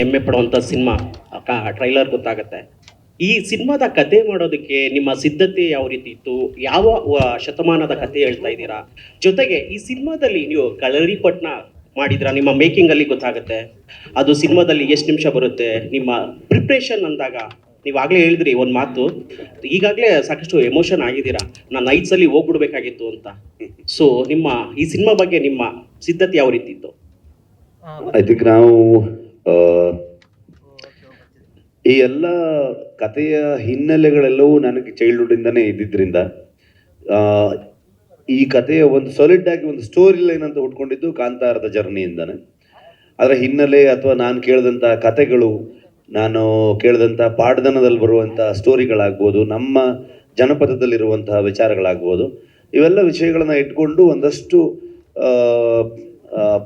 ಹೆಮ್ಮೆ ಪಡುವಂಥ cinema trailer ಗೊತ್ತಾಗುತ್ತೆ. ಈ ಸಿನಿಮಾದ ಕತೆ ಮಾಡೋದಕ್ಕೆ ನಿಮ್ಮ ಸಿದ್ಧತೆ ಯಾವ ರೀತಿ ಇತ್ತು? ಯಾವ ಶತಮಾನದ ಕತೆ ಹೇಳ್ತಾ ಇದ್ದೀರಾ? ಜೊತೆಗೆ ಈ ಸಿನಿಮಾದಲ್ಲಿ ನೀವು ಕಳರಿಪಟ್ನ ಮಾಡಿದ್ರಾ? ನಿಮ್ಮ ಮೇಕಿಂಗ್ ಅಲ್ಲಿ ಗೊತ್ತಾಗುತ್ತೆ. ಅದು ಸಿನಿಮಾದಲ್ಲಿ ಎಷ್ಟು ನಿಮಿಷ ಬರುತ್ತೆ? ನಿಮ್ಮ ಪ್ರಿಪ್ರೇಷನ್ ಅಂದಾಗ ನೀವಾಗಲೇ ಹೇಳಿದ್ರಿ ಒಂದು ಮಾತು, ಈಗಾಗಲೇ ಸಾಕಷ್ಟು ಎಮೋಷನ್ ಆಗಿದ್ದೀರಾ. ನಾನು ನೈಟ್ಸಲ್ಲಿ ಹೋಗ್ಬಿಡ್ಬೇಕಾಗಿತ್ತು ಅಂತ. ಸೊ ನಿಮ್ಮ ಈ ಸಿನಿಮಾ ಬಗ್ಗೆ ನಿಮ್ಮ ಸಿದ್ಧತೆ ಯಾವ ರೀತಿ ಇತ್ತು? ಐ ಥಿಂಕ್ ನಾವು ಈ ಎಲ್ಲ ಕಥೆಯ ಹಿನ್ನೆಲೆಗಳೆಲ್ಲವೂ ನನಗೆ ಚೈಲ್ಡ್ಹುಡ್ಡಿಂದನೇ ಇದ್ದಿದ್ದರಿಂದ ಈ ಕಥೆಯ ಒಂದು ಸಾಲಿಡ್ ಆಗಿ ಒಂದು ಸ್ಟೋರಿ ಲೈನ್ ಅಂತ ಹುಟ್ಕೊಂಡಿದ್ದು ಕಾಂತಾರದ ಜರ್ನಿಯಿಂದಾನೆ. ಅದರ ಹಿನ್ನೆಲೆ ಅಥವಾ ನಾನು ಕೇಳಿದಂಥ ಕಥೆಗಳು, ನಾನು ಕೇಳಿದಂಥ ಪಾಡ್ದನದಲ್ಲಿ ಬರುವಂಥ ಸ್ಟೋರಿಗಳಾಗ್ಬೋದು, ನಮ್ಮ ಜನಪದದಲ್ಲಿರುವಂತಹ ವಿಚಾರಗಳಾಗ್ಬೋದು, ಇವೆಲ್ಲ ವಿಷಯಗಳನ್ನು ಇಟ್ಕೊಂಡು ಒಂದಷ್ಟು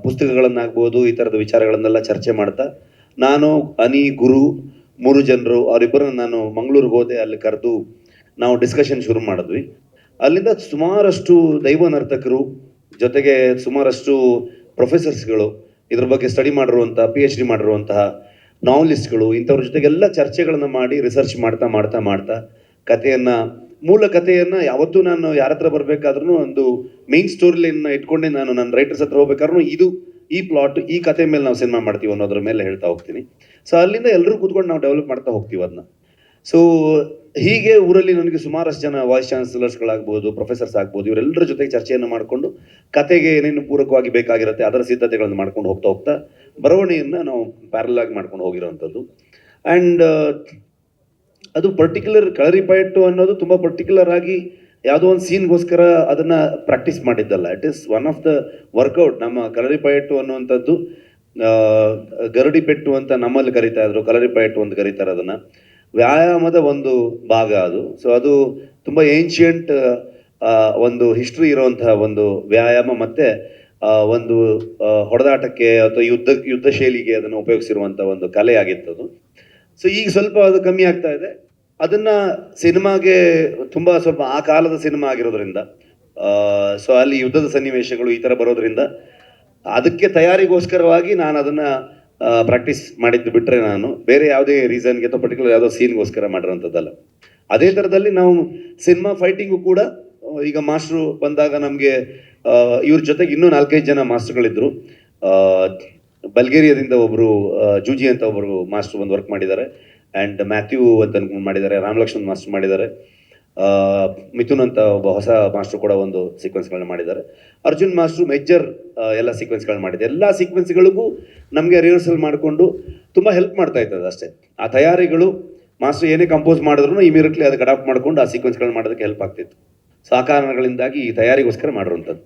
ಪುಸ್ತಕಗಳನ್ನಾಗ್ಬೋದು, ಈ ಥರದ ವಿಚಾರಗಳನ್ನೆಲ್ಲ ಚರ್ಚೆ ಮಾಡ್ತಾ ನಾನು, ಅನಿ, ಗುರು 3 ಜನರು ಅವರಿಬ್ಬರನ್ನ ನಾನು ಮಂಗಳೂರಿಗೆ ಹೋದೆ. ಅಲ್ಲಿ ಕರೆದು ನಾವು ಡಿಸ್ಕಷನ್ ಶುರು ಮಾಡಿದ್ವಿ. ಅಲ್ಲಿಂದ ಸುಮಾರಷ್ಟು ದೈವ ನರ್ತಕರು, ಜೊತೆಗೆ ಸುಮಾರಷ್ಟು ಪ್ರೊಫೆಸರ್ಸ್ಗಳು, ಇದ್ರ ಬಗ್ಗೆ ಸ್ಟಡಿ ಮಾಡಿರುವಂಥ PhD ಮಾಡಿರುವಂತಹ ನಾವಲಿಸ್ಟ್ಗಳು, ಇಂಥವ್ರ ಜೊತೆಗೆಲ್ಲ ಚರ್ಚೆಗಳನ್ನು ಮಾಡಿ ರಿಸರ್ಚ್ ಮಾಡ್ತಾ ಮಾಡ್ತಾ ಮಾಡ್ತಾ ಕಥೆಯನ್ನು, ಮೂಲ ಕಥೆಯನ್ನು ಯಾವತ್ತೂ ನಾನು ಯಾರ ಹತ್ರ ಬರಬೇಕಾದ್ರೂ ಒಂದು ಮೇನ್ ಸ್ಟೋರಿ ಲೈನ್ನ ಇಟ್ಕೊಂಡೆ ನಾನು ನನ್ನ ರೈಟರ್ಸ್ ಹತ್ರ ಹೋಗ್ಬೇಕಾದ್ರೂ ಈ ಪ್ಲಾಟ್, ಈ ಕಥೆ ಮೇಲೆ ನಾವು ಸಿನಿಮಾ ಮಾಡ್ತೀವಿ ಅನ್ನೋದ್ರ ಮೇಲೆ ಹೇಳ್ತಾ ಹೋಗ್ತೀನಿ. ಸೊ ಅಲ್ಲಿಂದ ಎಲ್ಲರೂ ಕೂತ್ಕೊಂಡು ನಾವು ಡೆವಲಪ್ ಮಾಡ್ತಾ ಹೋಗ್ತೀವಿ ಅದನ್ನ. ಸೊ ಹೀಗೆ ಊರಲ್ಲಿ ನನಗೆ ಸುಮಾರಷ್ಟು ಜನ ವಾಯ್ಸ್ ಚಾನ್ಸಲರ್ಸ್ಗಳಾಗ್ಬೋದು, ಪ್ರೊಫೆಸರ್ಸ್ ಆಗ್ಬೋದು, ಇವರೆಲ್ಲರ ಜೊತೆಗೆ ಚರ್ಚೆಯನ್ನು ಮಾಡಿಕೊಂಡು ಕತೆಗೆ ಏನೇನು ಪೂರಕವಾಗಿ ಬೇಕಾಗಿರುತ್ತೆ ಅದರ ಸಿದ್ಧತೆಗಳನ್ನು ಮಾಡ್ಕೊಂಡು ಹೋಗ್ತಾ ಹೋಗ್ತಾ ಬರವಣಿಗೆಯನ್ನು ನಾವು ಪ್ಯಾರಲ್ ಆಗಿ ಮಾಡ್ಕೊಂಡು ಹೋಗಿರೋವಂಥದ್ದು. ಆ್ಯಂಡ್ ಅದು ಪರ್ಟಿಕ್ಯುಲರ್ ಕಳರಿಪಯಟ್ಟು ಅನ್ನೋದು ತುಂಬ ಪರ್ಟಿಕ್ಯುಲರ್ ಆಗಿ ಯಾವುದೋ ಒಂದು ಸೀನ್ಗೋಸ್ಕರ ಅದನ್ನು ಪ್ರಾಕ್ಟೀಸ್ ಮಾಡಿದ್ದಲ್ಲ. It is one of the workout. ನಮ್ಮ ಕಳರಿಪಯಟ್ಟು ಅನ್ನುವಂಥದ್ದು ಗರಡಿಪೆಟ್ಟು ಅಂತ ನಮ್ಮಲ್ಲಿ ಕರೀತಾ ಇದ್ರು, ಕಳರಿಪಯಟ್ಟು ಅಂತ ಕರೀತಾರೆ ಅದನ್ನು. ವ್ಯಾಯಾಮದ ಒಂದು ಭಾಗ ಅದು. ಸೊ ಅದು ತುಂಬ ಏನ್ಷಿಯಂಟ್ ಒಂದು ಹಿಸ್ಟ್ರಿ ಇರುವಂತಹ ಒಂದು ವ್ಯಾಯಾಮ, ಮತ್ತು ಒಂದು ಹೊಡೆದಾಟಕ್ಕೆ ಅಥವಾ ಯುದ್ಧ ಶೈಲಿಗೆ ಅದನ್ನು ಉಪಯೋಗಿಸಿರುವಂಥ ಒಂದು ಕಲೆ ಆಗಿತ್ತದು. ಸೊ ಈಗ ಸ್ವಲ್ಪ ಅದು ಕಮ್ಮಿ ಆಗ್ತಾ ಇದೆ. ಅದನ್ನು ಸಿನಿಮಾಗೆ ಸ್ವಲ್ಪ ಆ ಕಾಲದ ಸಿನಿಮಾ ಆಗಿರೋದ್ರಿಂದ, ಸೊ ಅಲ್ಲಿ ಯುದ್ಧದ ಸನ್ನಿವೇಶಗಳು ಈ ಥರ ಬರೋದ್ರಿಂದ ಅದಕ್ಕೆ ತಯಾರಿಗೋಸ್ಕರವಾಗಿ ನಾನು ಅದನ್ನು ಪ್ರಾಕ್ಟೀಸ್ ಮಾಡಿದ್ದು ಬಿಟ್ಟರೆ, ನಾನು ಬೇರೆ ಯಾವುದೇ ರೀಸನ್ಗೆ ಅಥವಾ ಪರ್ಟಿಕ್ಯುಲರ್ ಯಾವುದೋ ಸೀನ್ಗೋಸ್ಕರ ಮಾಡಿರೋಂಥದ್ದಲ್ಲ. ಅದೇ ಥರದಲ್ಲಿ ನಾವು ಸಿನಿಮಾ ಫೈಟಿಂಗು ಕೂಡ ಈಗ ಮಾಸ್ಟ್ರು ಬಂದಾಗ ನಮಗೆ ಇವ್ರ ಜೊತೆಗೆ ಇನ್ನೂ 4-5 ಜನ ಮಾಸ್ಟರ್ಗಳಿದ್ದರು. ಬಲ್ಗೇರಿಯಾದಿಂದ ಒಬ್ಬರು ಜೂಜಿ ಅಂತ ಒಬ್ಬರು ಮಾಸ್ಟರ್ ಬಂದು ವರ್ಕ್ ಮಾಡಿದ್ದಾರೆ. ಆ್ಯಂಡ್ ಮ್ಯಾಥ್ಯೂ ಅಂತ ಅನ್ಕೊಂಡು ಮಾಡಿದ್ದಾರೆ, ರಾಮಲಕ್ಷ್ಮಣ್ ಮಾಸ್ಟರ್ ಮಾಡಿದ್ದಾರೆ, ಮಿಥುನ್ ಅಂತ ಒಬ್ಬ ಹೊಸ ಮಾಸ್ಟರ್ ಕೂಡ ಒಂದು ಸೀಕ್ವೆನ್ಸ್ಗಳನ್ನ ಮಾಡಿದ್ದಾರೆ. ಅರ್ಜುನ್ ಮಾಸ್ಟ್ರು ಮೇಜರ್ ಎಲ್ಲ ಸೀಕ್ವೆನ್ಸ್ಗಳನ್ನ ಮಾಡಿದ್ದಾರೆ. ಎಲ್ಲ ಸೀಕ್ವೆನ್ಸ್ಗಳಿಗೂ ನಮಗೆ ರಿಹರ್ಸಲ್ ಮಾಡಿಕೊಂಡು ತುಂಬ ಹೆಲ್ಪ್ ಮಾಡ್ತಾ ಇರ್ತದೆ ಅಷ್ಟೇ. ಆ ತಯಾರಿಗಳು ಮಾಸ್ಟರ್ ಏನೇ ಕಂಪೋಸ್ ಮಾಡಿದ್ರು ಇಮಿಡಿಯೇಟ್ಲಿ ಅದಕ್ಕೆ ಅಡಾಪ್ಟ್ ಮಾಡಿಕೊಂಡು ಆ ಸೀಕ್ವೆನ್ಸ್ಗಳನ್ನ ಮಾಡೋದಕ್ಕೆ ಹೆಲ್ಪ್ ಆಗ್ತಿತ್ತು. ಸೊ ಆ ಕಾರಣಗಳಿಂದಾಗಿ ಈ ತಯಾರಿಗೋಸ್ಕರ ಮಾಡಿರುವಂಥದ್ದು.